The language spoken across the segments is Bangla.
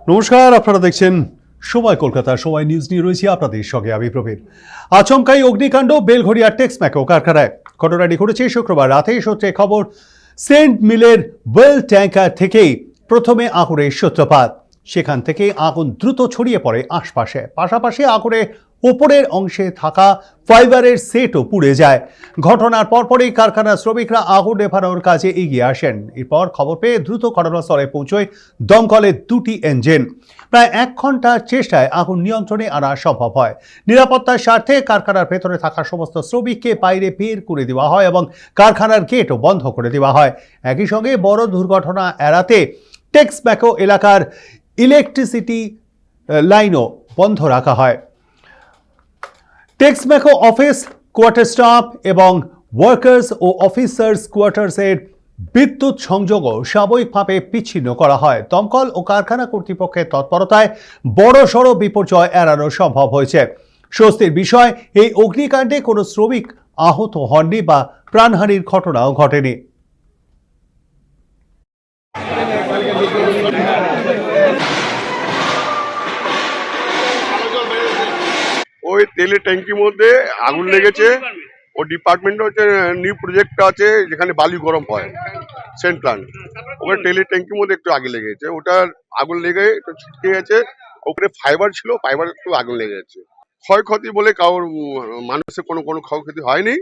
নমস্কার, আপনারা দেখছেন সময় কলকাতা। সময় নিউজ নিয়ে রয়েছি আপনাদের সঙ্গে আমি প্রবীর। আচমকাই অগ্নিকাণ্ড বেলঘড়িয়া টেক্সম্যাকো কারখানায়। ঘটনাটি ঘটেছে শুক্রবার রাতে। সূত্রে খবর, সেন্ট মিলের ওয়েল ট্যাঙ্কার থেকেই প্রথমে আগুনের সূত্রপাত। সেখান থেকে আগুন দ্রুত ছড়িয়ে পড়ে আশপাশে। পাশাপাশি আগুনের ওপরের অংশে থাকা ফাইবারের সেটও পুড়ে যায়। ঘটনার পরপরই কারখানার শ্রমিকরা আগুন নেভানোর কাজে এগিয়ে আসেন। এরপর খবর পেয়ে দ্রুত ঘটনাস্থলে পৌঁছয় দমকলের 2টি ইঞ্জিন। প্রায় 1 ঘন্টার চেষ্টায় আগুন নিয়ন্ত্রণে আনা সম্ভব হয়। নিরাপত্তার স্বার্থে কারখানার ভেতরে থাকা সমস্ত শ্রমিককে বাইরে বের করে দেওয়া হয় এবং কারখানার গেটও বন্ধ করে দেওয়া হয়। একই সঙ্গে বড় দুর্ঘটনা এড়াতে টেক্সম্যাকো এলাকার ইলেকট্রিসিটি লাইনও বন্ধ রাখা হয়। টেক্সম্যাকো অফিস, কোয়ার্টার স্টাফ এবং ওয়ার্কার্স ও অফিসার্স কোয়ার্টার্সের বিদ্যুৎ সংযোগও সাময়িকভাবে বিচ্ছিন্ন করা হয়। দমকল ও কারখানা কর্তৃপক্ষের তৎপরতায় বড়সড় বিপর্যয় এড়ানো সম্ভব হয়েছে। স্বস্তির বিষয়, এই অগ্নিকাণ্ডে কোনো শ্রমিক আহত হননি বা প্রাণহানির ঘটনাও ঘটেনি। ওই তেলের ট্যাঙ্কির মধ্যে আগুন লেগেছে। ও ডিপার্টমেন্ট হচ্ছে নিউ প্রজেক্ট আছে যেখানে বালি গরম হয়, সেন্ট প্লান্ট। ওখানে তেলের ট্যাঙ্কির মধ্যে একটু আগে লেগেছে। ওটার আগুন লেগে একটু ছিটকে গেছে। ওপরে ফাইবার ছিল, ফাইবার একটু আগুন লেগে গেছে। ক্ষয়ক্ষতি বলে কারোর মানুষের কোনো ক্ষয়ক্ষতি হয়নি,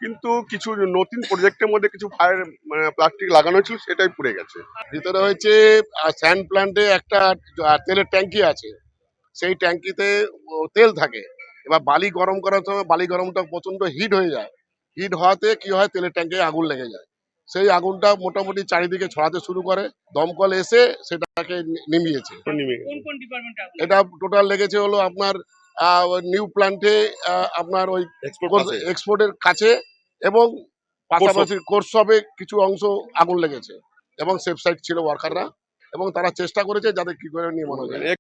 কিন্তু কিছু নতুন প্রজেক্টের মধ্যে কিছু ফায়ার প্লাস্টিক লাগানো ছিল, সেটাই পুড়ে গেছে। ভিতরে হচ্ছে স্যান্ড প্ল্যান্টে একটা তেলের ট্যাঙ্কি আছে। সেই ট্যাঙ্কিতে তেল থাকে। এবার বালি গরম করার সময় বালি গরমটা প্রচন্ড হিট হয়ে যায়। হিট হওয়াতে কি হয়, তেলের ট্যাঙ্কে আগুন লেগে যায়। সেই আগুনটা মোটামুটি চারিদিকে ছড়াতে শুরু করে। দমকল এসে সেটাকে নিভিয়েছে। এটা টোটাল লেগেছে হলো আপনার নিউ প্ল্যান্টে, আপনার ওই এক্সপোর্টের কাছে এবং পাশাপাশি কোর্স শপে কিছু অংশ আগুন লেগেছে এবং সেফ সাইড ছিল ওয়ার্কাররা, এবং তারা চেষ্টা করেছে যাতে কি করে নির্মাণ হয়ে যায়।